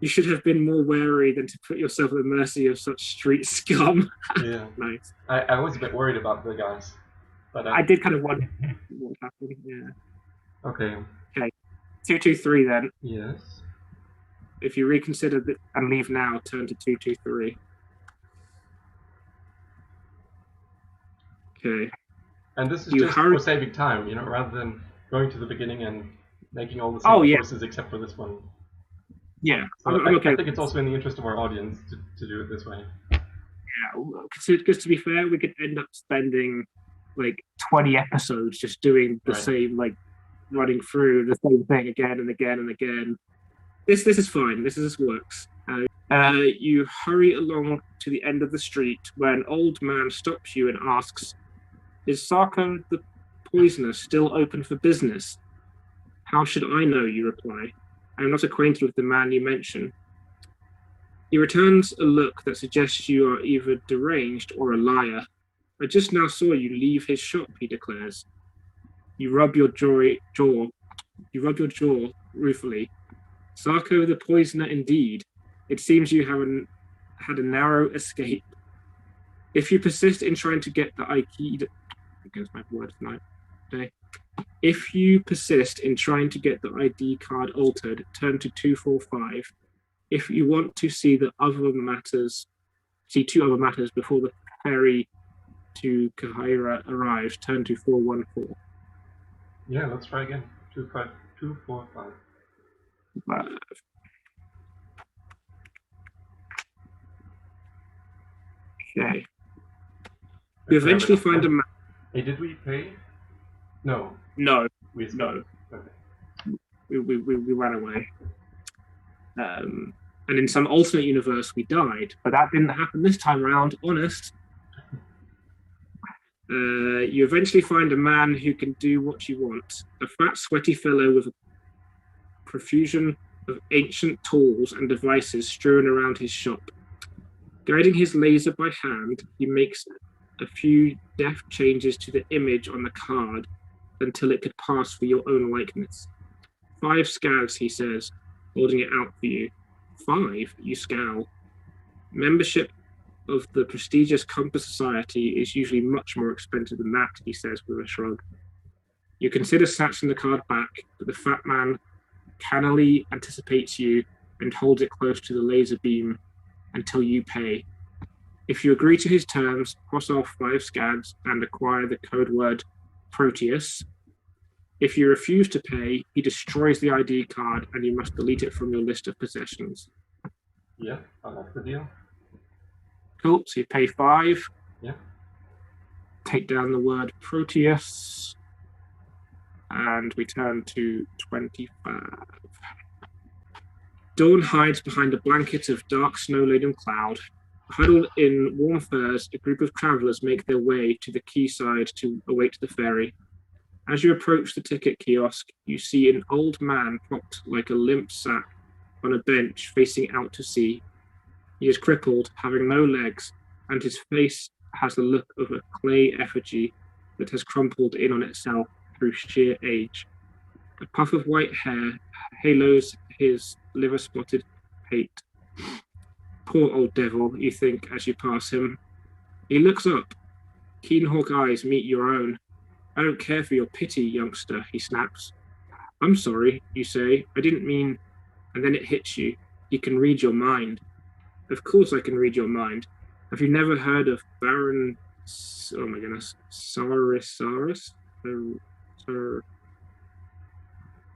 You should have been more wary than to put yourself at the mercy of such street scum. Yeah. Nice. I was a bit worried about the guys. But I did kind of wonder what happened, yeah. Okay. 223 then. Yes. If you reconsider and leave now, turn to 223. Okay. And this is just for saving time, rather than going to the beginning and making all the same courses except for this one. Yeah, so I'm okay. I think it's also in the interest of our audience to do it this way. Yeah, because to be fair, we could end up spending like 20 episodes just doing the same, like running through the same thing again and again and again. This is fine. This works. You hurry along to the end of the street where an old man stops you and asks, "Is Sarko the poisoner still open for business?" "How should I know?" you reply. "I am not acquainted with the man you mention." He returns a look that suggests you are either deranged or a liar. "I just now saw you leave his shop," he declares. You rub your jaw ruefully. "Sarko the poisoner indeed. It seems you have had a narrow escape. If you persist in trying to get the If you persist in trying to get the ID card altered, turn to 245. If you want to see two other matters before the ferry to Sahara arrives, turn to 414. Yeah, let's try again. 245. Okay. You eventually find a man. Hey, did we pay? No. No, We no. Okay. We ran away. And in some alternate universe, we died, but that didn't happen this time around. Honest. You eventually find a man who can do what you want. A fat, sweaty fellow with a profusion of ancient tools and devices strewn around his shop. Guiding his laser by hand, he makes a few deft changes to the image on the card until it could pass for your own likeness. 5 scavs, he says, holding it out for you. 5, you scowl. Membership of the prestigious Compass Society is usually much more expensive than that, he says with a shrug. You consider snatching the card back, but the fat man cannily anticipates you and holds it close to the laser beam until you pay. If you agree to his terms, cross off 5 scads and acquire the code word Proteus. If you refuse to pay, he destroys the ID card and you must delete it from your list of possessions. Yeah, I like the deal. Cool, so you pay 5. Yeah. Take down the word Proteus. And we turn to 25. Dawn hides behind a blanket of dark snow-laden cloud. Huddled in warm furs, a group of travelers make their way to the quayside to await the ferry. As you approach the ticket kiosk, you see an old man propped like a limp sack on a bench facing out to sea. He is crippled, having no legs, and his face has the look of a clay effigy that has crumpled in on itself through sheer age. A puff of white hair halos his liver-spotted pate. Poor old devil, you think as you pass him. He looks up. Keen hawk eyes meet your own. I don't care for your pity, youngster, he snaps. I'm sorry, you say. I didn't mean... And then it hits you. He can read your mind. Of course I can read your mind. Have you never heard of Baron... Oh my goodness. Saurus?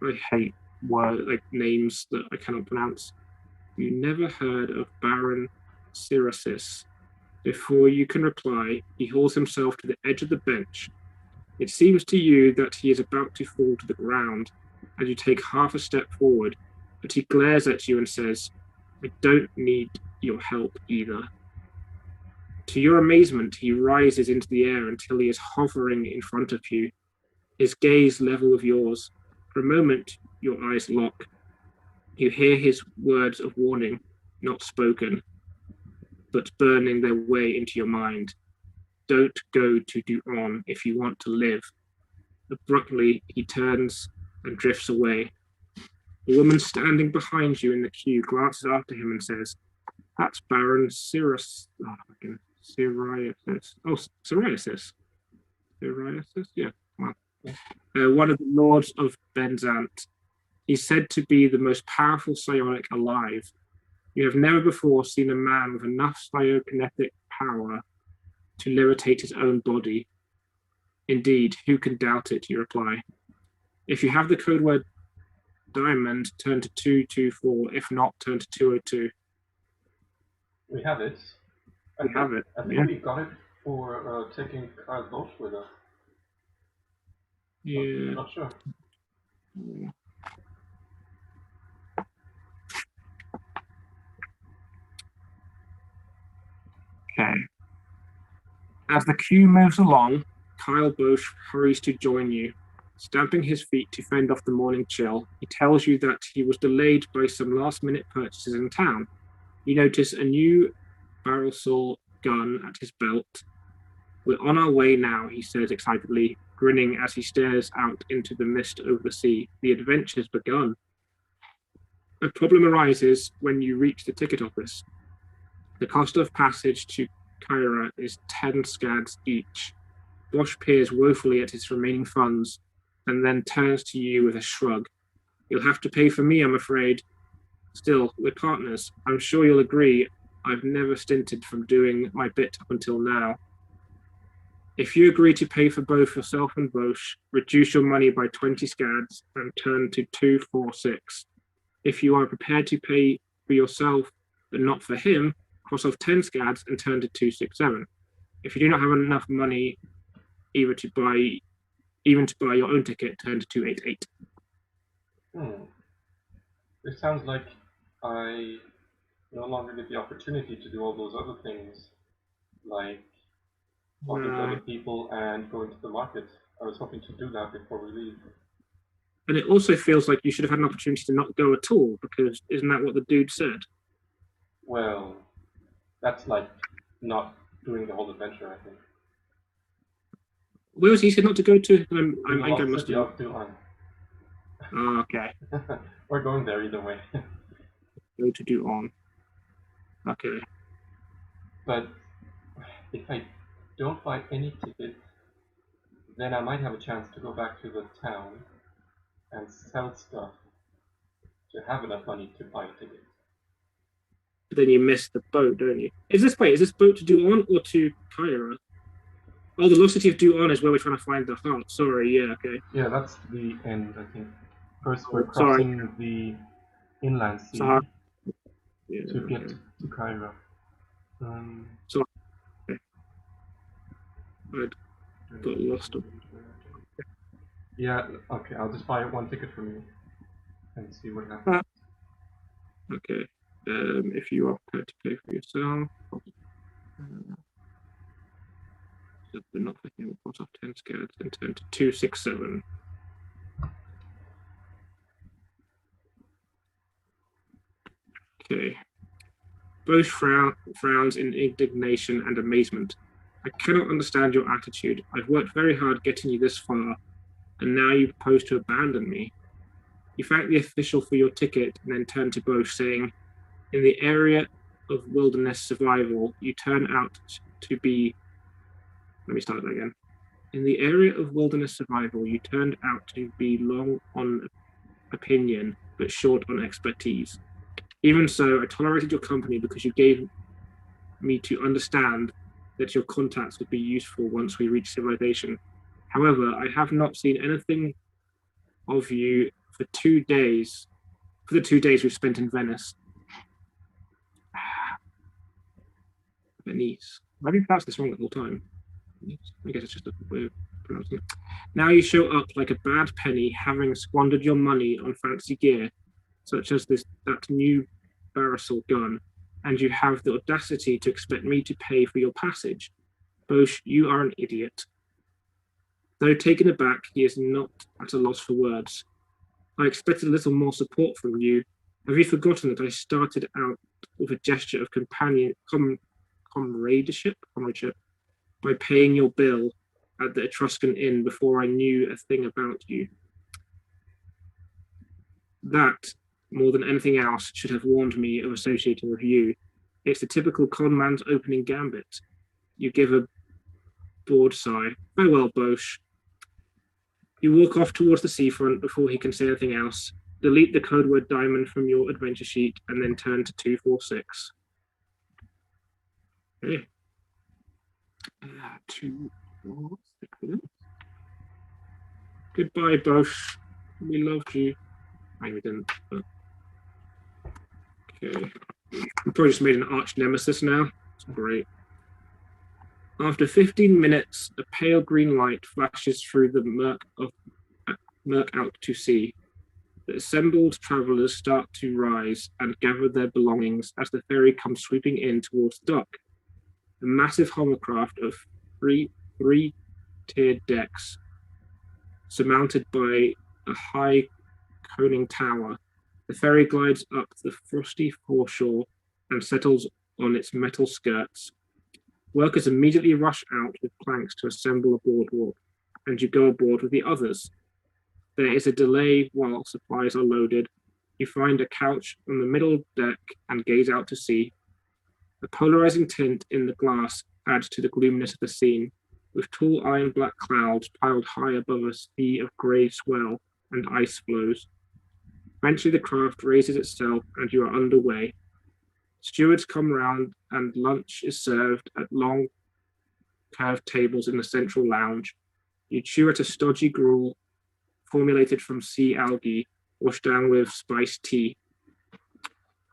I hate names that I cannot pronounce. You never heard of Baron Siracis. Before you can reply, he hauls himself to the edge of the bench. It seems to you that he is about to fall to the ground, and you take half a step forward, but he glares at you and says, I don't need your help either. To your amazement, he rises into the air until he is hovering in front of you, his gaze level with yours. For a moment, your eyes lock. You hear his words of warning, not spoken, but burning their way into your mind. Don't go to Duon if you want to live. Abruptly, he turns and drifts away. The woman standing behind you in the queue glances after him and says, That's Baron Sirius. Psoriasis. Oh, psoriasis. Psoriasis? Yeah. Wow. One of the lords of Benzant. He's said to be the most powerful psionic alive. You have never before seen a man with enough psiokinetic power to levitate his own body. Indeed, who can doubt it, you reply. If you have the code word diamond, turn to 224. If not, turn to 202. We have it. We have it. I think we got it for taking Kyle Bosch with us. Yeah. Not sure. Okay. As the queue moves along, Kyle Bosch hurries to join you. Stamping his feet to fend off the morning chill, he tells you that he was delayed by some last-minute purchases in town. You notice a new barrel saw gun at his belt. We're on our way now, he says excitedly, grinning as he stares out into the mist over the sea. The adventure's begun. A problem arises when you reach the ticket office. The cost of passage to Kyra is 10 scads each. Bosch peers woefully at his remaining funds and then turns to you with a shrug. You'll have to pay for me, I'm afraid. Still, we're partners. I'm sure you'll agree I've never stinted from doing my bit up until now. If you agree to pay for both yourself and Bosch, reduce your money by 20 scads and turn to 246. If you are prepared to pay for yourself but not for him, cross off 10 scads and turn to 267. If you do not have enough money even to buy your own ticket, turn to 288. It sounds like I no longer get the opportunity to do all those other things, like talking to other people and going to the market. I was hoping to do that before we leave. And it also feels like you should have had an opportunity to not go at all, because isn't that what the dude said? Well, that's like not doing the whole adventure, I think. Where was he said not to go to? The I lost must city have. of Duan. Oh, okay. We're going there either way. Go to do on. Okay. But if I don't buy any ticket, then I might have a chance to go back to the town and sell stuff to have enough money to buy a ticket. But then you miss the boat, don't you? Is this boat to do on or to Kyra? Oh, the lost city of Duan is where we're trying to find the heart. Sorry, yeah, okay. Yeah, that's the end, I think. First, we're crossing the inland sea Sahara. to get to Kyra. Sorry. I got lost. Yeah, okay, I'll just buy one ticket from you and see what happens. Okay. If you are prepared to pay for yourself. We're not thinking we'll cross off 10 scared and turn to 267. Okay. Both frowns in indignation and amazement. I cannot understand your attitude. I've worked very hard getting you this far, and now you propose to abandon me. You thank the official for your ticket and then turn to Bosch, saying, in the area of wilderness survival, you turn out to be... Let me start that again. In the area of wilderness survival, you turned out to be long on opinion, but short on expertise. Even so, I tolerated your company because you gave me to understand that your contacts would be useful once we reach civilization. However, I have not seen anything of you for the 2 days we've spent in Venice. Venice. Why have you pronounced this wrong the whole time? I guess it's just a way of pronouncing it. Now you show up like a bad penny, having squandered your money on fancy gear, such as that new Barisal gun, and you have the audacity to expect me to pay for your passage. Bosch, you are an idiot. Though taken aback, he is not at a loss for words. I expected a little more support from you. Have you forgotten that I started out with a gesture of comradeship by paying your bill at the Etruscan Inn before I knew a thing about you? That, more than anything else, should have warned me of associating with you. It's the typical con man's opening gambit. You give a bored sigh. Farewell, Bosch. You walk off towards the seafront before he can say anything else. Delete the code word diamond from your adventure sheet and then turn to 246. Okay. 246. Goodbye, Bosch. We loved you. I we didn't. But... Okay. We probably just made an arch nemesis now. It's great. After 15 minutes, a pale green light flashes through the murk out to sea. The assembled travelers start to rise and gather their belongings as the ferry comes sweeping in towards the dock. A massive hovercraft of three-tiered decks, surmounted by a high coning tower. The ferry glides up the frosty foreshore and settles on its metal skirts. Workers immediately rush out with planks to assemble a boardwalk, and you go aboard with the others. There is a delay while supplies are loaded. You find a couch on the middle deck and gaze out to sea. The polarizing tint in the glass adds to the gloominess of the scene, with tall iron black clouds piled high above a sea of grey swell and ice floes. Eventually the craft raises itself and you are underway. Stewards come round and lunch is served at long curved tables in the central lounge. You chew at a stodgy gruel formulated from sea algae washed down with spiced tea.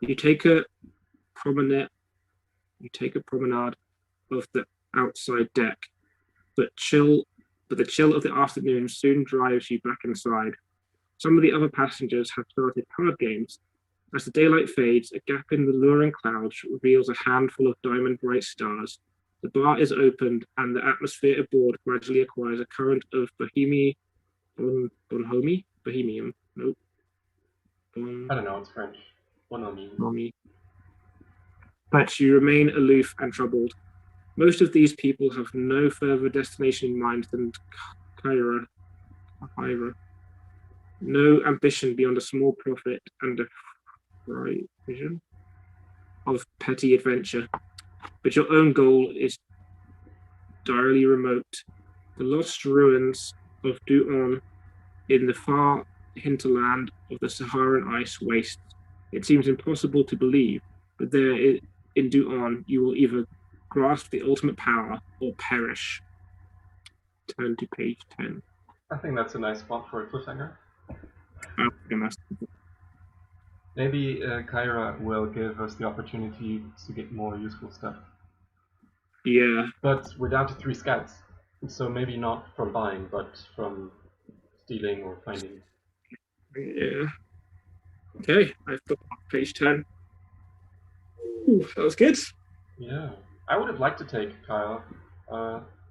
You take a promenade of the outside deck, but the chill of the afternoon soon drives you back inside. Some of the other passengers have started card games. As the daylight fades, a gap in the luring clouds reveals a handful of diamond-bright stars. The bar is opened, and the atmosphere aboard gradually acquires a current of bohemium. Nope. I don't know, it's French. Bonhomie. But you remain aloof and troubled. Most of these people have no further destination in mind than Cairo. No ambition beyond a small profit and a bright vision of petty adventure. But your own goal is direly remote. The lost ruins of Du'on in the far hinterland of the Saharan ice wastes. It seems impossible to believe, but there in Du'on you will either grasp the ultimate power or perish. Turn to page 10. I think that's a nice spot for a cliffhanger. Oh, goodness. Maybe Kyra will give us the opportunity to get more useful stuff. Yeah. But we're down to 3 scouts, so maybe not from buying, but from stealing or finding. Yeah. Okay, I've got page 10. Ooh, that was good. Yeah. I would have liked to take Kyle.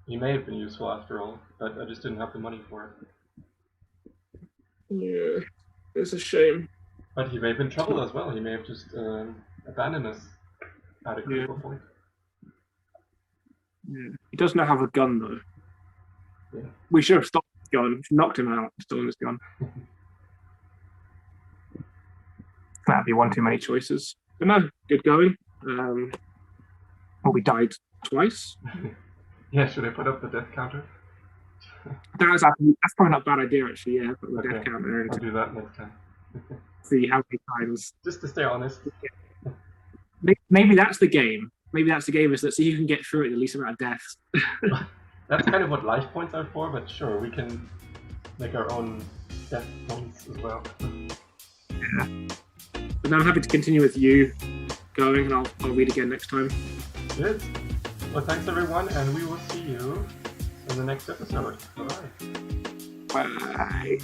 He may have been useful after all, but I just didn't have the money for it. Yeah, it's a shame. But he may have been troubled as well. He may have just abandoned us at a critical point. Yeah. He does not have a gun, though. Yeah. We should have stopped his gun. Knocked him out, stolen his gun. That'd be one too many choices. But no, good going. Well, we died twice. Yeah, should I put up the death counter? That's probably not a bad idea, actually. Yeah, put the death counter in. I'll do that next time. See how many times. Just to stay honest. Maybe that's the game. Maybe that's the game, is that so you can get through it the least amount of deaths. That's kind of what life points are for, but sure, we can make our own death points as well. Yeah. But now I'm happy to continue with you going, and I'll read again next time. Good. Well, thanks everyone, and we will see you in the next episode. Bye-bye. Bye.